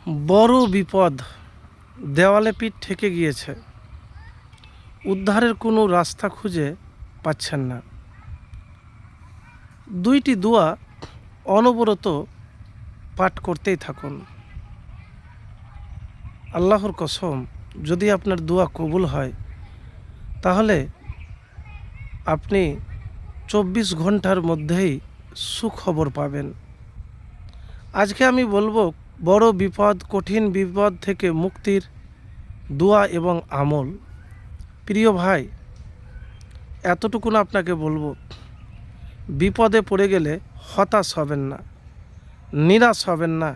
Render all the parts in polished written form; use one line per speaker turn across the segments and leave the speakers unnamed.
বড় বিপদ, দেওয়ালে পিঠ ঠেকে গিয়েছে, উদ্ধারের কোনো রাস্তা খুঁজে পাচ্ছেন না। দুইটি দোয়া অনবরত পাঠ করতেই থাকুন। আল্লাহর কসম, যদি আপনার দোয়া কবুল হয় তাহলে আপনি 24 ঘন্টার মধ্যেই সুখবর পাবেন। আজকে আমি বলবো বড় বিপদ, কঠিন বিপদ থেকে মুক্তির দোয়া এবং আমল। প্রিয় ভাই, এতটুকুন আপনাকে বলবো, বিপদে পড়ে গেলে হতাশ হবেন না, নিরাশ হবেন না।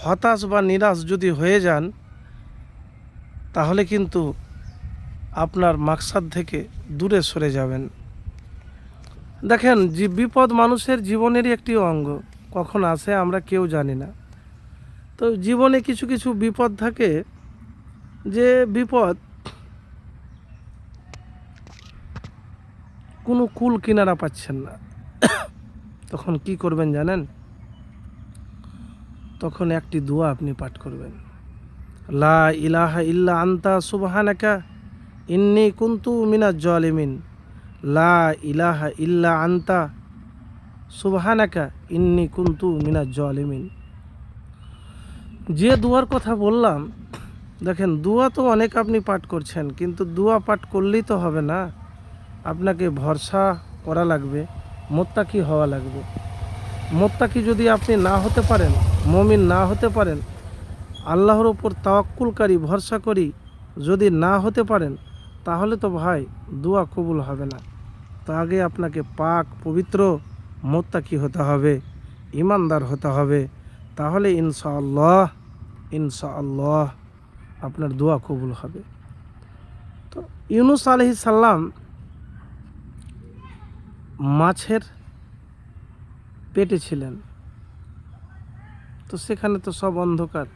হতাশ বা নিরাশ যদি হয়ে যান তাহলে কিন্তু আপনার মাকসাদ থেকে দূরে সরে যাবেন। দেখেন, যে বিপদ মানুষের জীবনেরই একটি অঙ্গ, কখন আসে আমরা কেউ জানি না। তো জীবনে কিছু কিছু বিপদ থাকে, যে বিপদ কোনো কুল কিনারা পাচ্ছেন না। তখন কি করবেন জানেন? তখন একটি দোয়া আপনি পাঠ করবেন, লা ইলাহা ইল্লা আনতা সুবহানাকা ইন্নী কুনতু মিনাজ জালিমিন। লা ইলাহা ইল্লা আনতা সুবহানাকা ইন্নী কুনতু মিনাজ জালিমিন। যে দোয়ার কথা বললাম, দেখেন, দোয়া তো অনেক আপনি পাঠ করছেন, কিন্তু দোয়া পাঠ করলেই তো হবে না, আপনাকে ভরসা করা লাগবে, মোত্তাকি হওয়া লাগবে। মোত্তাকি যদি আপনি না হতে পারেন, মুমিন না হতে পারেন, আল্লাহর ওপর তাওয়াক্কুলকারী, ভরসা করি যদি না হতে পারেন, তাহলে তো ভাই দোয়া কবুল হবে না। তো আগে আপনাকে পাক পবিত্র মোত্তাকি হতে হবে, ইমানদার হতে হবে, তাহলে ইনশাআল্লাহ ইনশাআল্লাহ আপনার দোয়া কবুল হবে। তো ইউনুস আলাইহিস সালাম মাছের পেটে ছিলেন, তো সেখানে তো সব অন্ধকার,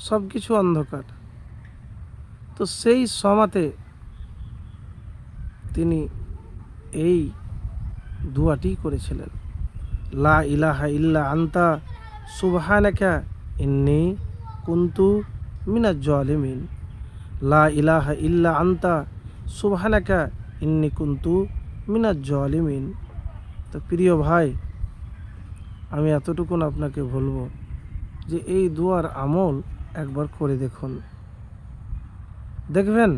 সব কিছু অন্ধকার। তো সেই সময়তে তিনি এই দোয়াটি করেছিলেন, লা ইলাহা ইল্লা আনতা সুবহানাকা ইন্নী কুনতু মিনাজ জালিমিন। লা ইলাহা ইল্লা আনতা সুবহানাকা ইন্নী কুনতু মিনাজ জালিমিন। তো প্রিয় ভাই, আমি এতটুকুন আপনাকে বলবো যে এই দোয়ার আমল একবার করে দেখুন, দেখবেন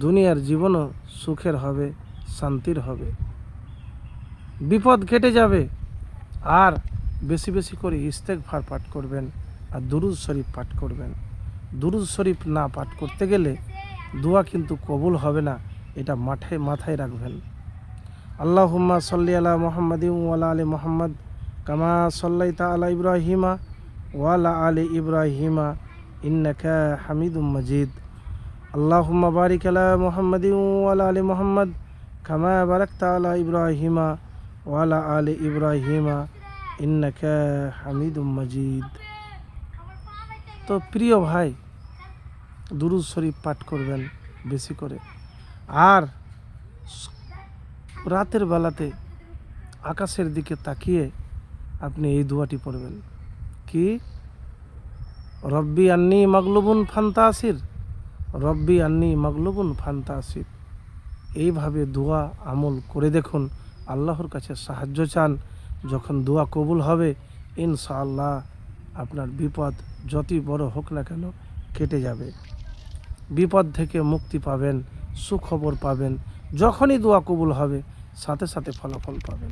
দুনিয়ার জীবনও সুখের হবে, শান্তির হবে, বিপদ কেটে যাবে। আর বেশি বেশি করে ইস্তেগফার পাঠ করবেন আর দুরুদ শরীফ পাঠ করবেন। দুরুদ শরীফ না পাঠ করতে গেলে দোয়া কিন্তু কবুল হবে না, এটা মাথায় রাখবেন। আল্লাহুম্মা সাল্লি আলা মুহাম্মাদিন ওয়া আলা আলি মুহাম্মাদ কামা সাল্লাইতা আলা ইব্রাহিমা ওয়া আলা আলি ইব্রাহিমা ইন্নাকা হামিদুম মাজিদ। আল্লাহুম্মা বারিক আলা মুহাম্মাদিন ওয়া আলা আলি মুহাম্মাদ কামা বারাকতা আলা ইব্রাহিমা ওয়া আলা আলি ইব্রাহিমা ইন্নাকা হামিদুম মাজিদ। তো প্রিয় ভাই, দুরুদ শরীফ পাঠ করবেন বেশি করে। আর রাতের বেলাতে আকাশের দিকে তাকিয়ে আপনি এই দোয়াটি পড়বেন, কি? রব্বি আন্নি মাগলুবুন ফান্তাসির, রব্বি আন্নি মাগলুবুন ফান্তাসির। এইভাবে দোয়া আমল করে দেখুন, আল্লাহর কাছে সাহায্য চান, যখন দোয়া কবুল হবে ইনশাআল্লাহ আপনার বিপদ যতই বড় হোক না কেন কেটে যাবে। বিপদ থেকে মুক্তি পাবেন, সুখবর পাবেন। যখনই দোয়া কবুল হবে সাথে সাথে ফলাফল পাবেন।